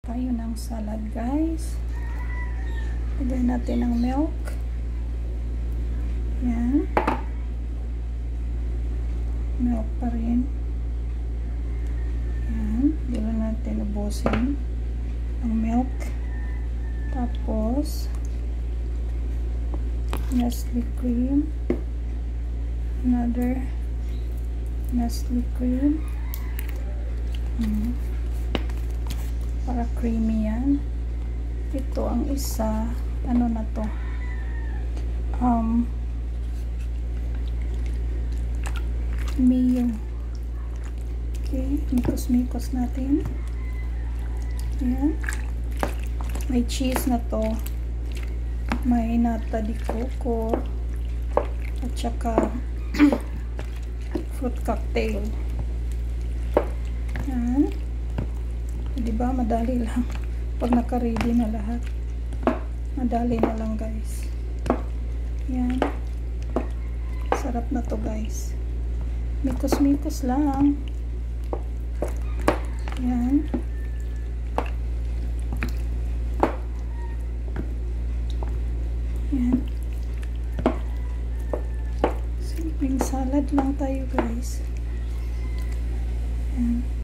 tayo ng salad, guys. Lagyan natin ng milk. Yan. Milk pa rin. Yan. Dito natin ubusin ang milk. Tapos Nestle cream. Another Nestle cream. Para creamy yan. Ito ang isa, ano na to, Mio. Okay, mikos natin. Ayan. May cheese na to, may nata di coco, at saka fruit cocktail. Ayan. Diba, madali lang. Pag naka-ready na lahat, madali na lang, guys. Yan. Sarap na to, guys. Mikos lang. Yan. Yan. Simpleng salad lang tayo, guys. Yan.